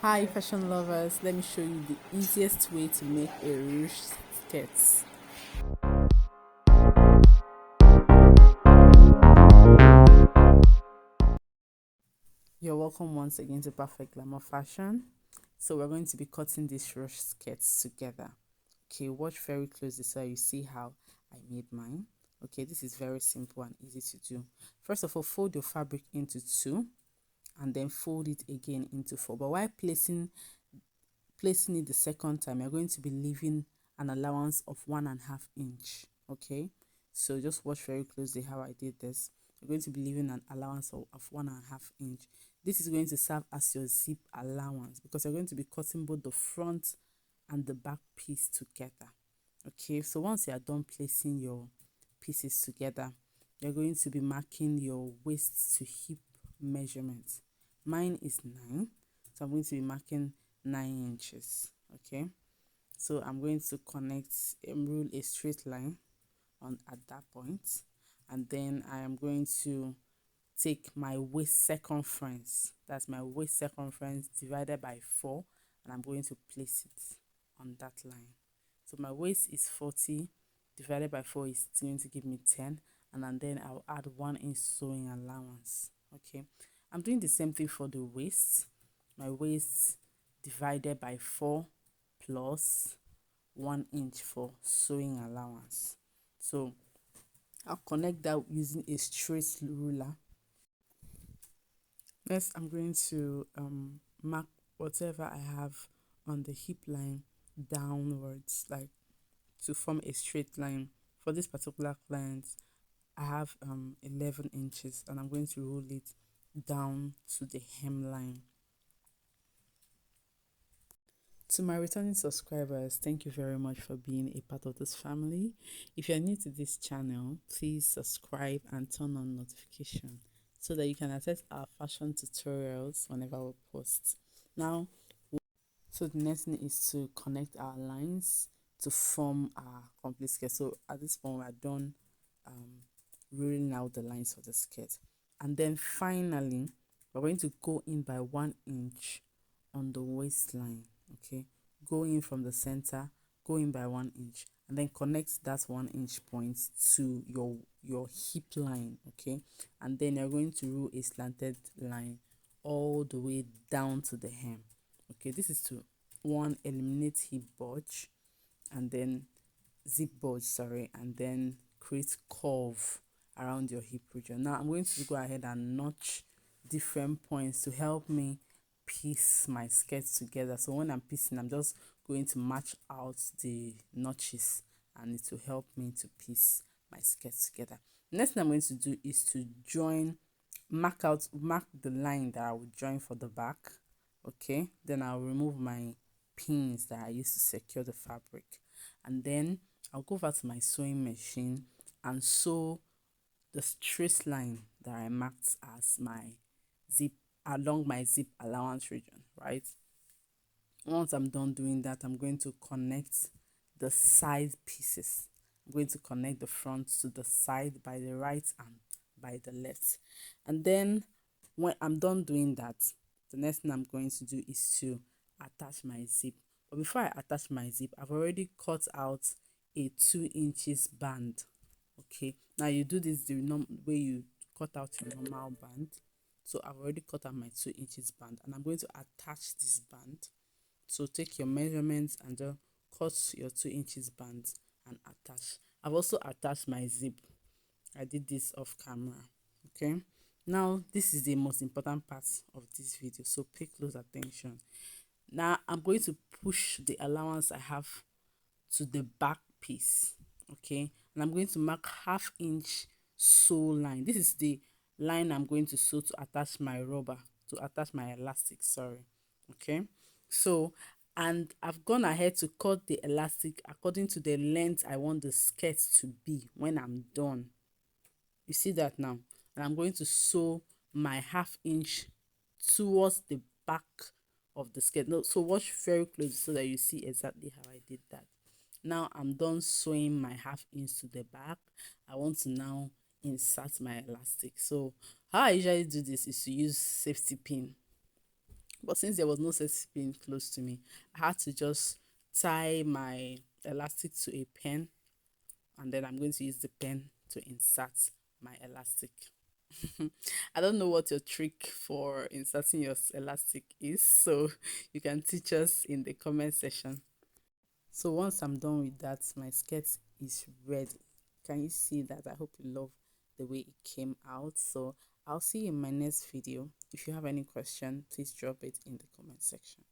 Hi fashion lovers, let me show you the easiest way to make a ruched skirt. You're welcome once again to Perfect Glamour Fashion. So we're going to be cutting these ruched skirts together. Okay, watch very closely so you see how I made mine. Okay, this is very simple and easy to do. First of all, fold your fabric into two and then fold it again into four. But while placing it the second time, you're going to be leaving an allowance of 1.5 inch. Okay, so just watch very closely how I did this. You're going to be leaving an allowance of 1.5 inch. This is going to serve as your zip allowance because you're going to be cutting both the front and the back piece together. Okay, so once you are done placing your pieces together, you're going to be marking your waist to hip measurement. Mine is 9, so I'm going to be marking 9 inches. Okay, so I'm going to connect rule a straight line on at that point, and then I am going to take my waist circumference, that's my waist circumference divided by 4, and I'm going to place it on that line. So my waist is 40 divided by 4 is going to give me 10, and then I'll add 1 inch sewing allowance. Okay, I'm doing the same thing for the waist. My waist divided by 4 plus 1 inch for sewing allowance. So I'll connect that using a straight ruler. Next, I'm going to mark whatever I have on the hip line downwards, like to form a straight line. For this particular client, I have 11 inches, and I'm going to roll it down to the hemline. To my returning subscribers, thank you very much for being a part of this family. If you're new to this channel, please subscribe and turn on notification so that you can access our fashion tutorials whenever we post. Now, so the next thing is to connect our lines to form our complete skirt. So at this point, we're done rolling out the lines for the skirt. And then finally, we're going to go in by 1 inch on the waistline. Okay, go in from the center, go in by 1 inch, and then connect that 1 inch point to your hip line. Okay, and then you're going to roll a slanted line all the way down to the hem. Okay, this is to one, eliminate hip bulge, and then zip bulge, sorry, and then create curve around your hip region. Now I'm going to go ahead and notch different points to help me piece my skirt together. So when I'm piecing, I'm just going to match out the notches, and it will help me to piece my skirt together. Next thing I'm going to do is to mark the line that I will join for the back. Okay, then I'll remove my pins that I used to secure the fabric, and then I'll go over to my sewing machine and sew the straight line that I marked as my zip along my zip allowance region, right? Once I'm done doing that, I'm going to connect the side pieces. I'm going to connect the front to the side by the right and by the left. And then when I'm done doing that, the next thing I'm going to do is to attach my zip. But before I attach my zip, I've already cut out a 2 inches band. Okay, now you do this the way you cut out your normal band. So I've already cut out my 2 inches band, and I'm going to attach this band. So take your measurements and just cut your 2 inches band and attach. I've also attached my zip. I did this off camera. Okay, now this is the most important part of this video, so pay close attention. Now I'm going to push the allowance I have to the back piece. Okay, and I'm going to mark 1/2 inch sew line. This is the line I'm going to sew to attach my rubber, to attach my elastic, sorry. Okay, so and I've gone ahead to cut the elastic according to the length I want the skirt to be when I'm done. You see that now? And I'm going to sew my 1/2 inch towards the back of the skirt. No, so watch very closely so that you see exactly how I did that. Now I'm done sewing my 1/2 inch to the back. I want to now insert my elastic. So how I usually do this is to use safety pin. But since there was no safety pin close to me, I had to just tie my elastic to a pen, and then I'm going to use the pen to insert my elastic. I don't know what your trick for inserting your elastic is, so you can teach us in the comment section. So once I'm done with that, my skirt is ready. Can you see that? I hope you love the way it came out. So I'll see you in my next video. If you have any question, please drop it in the comment section.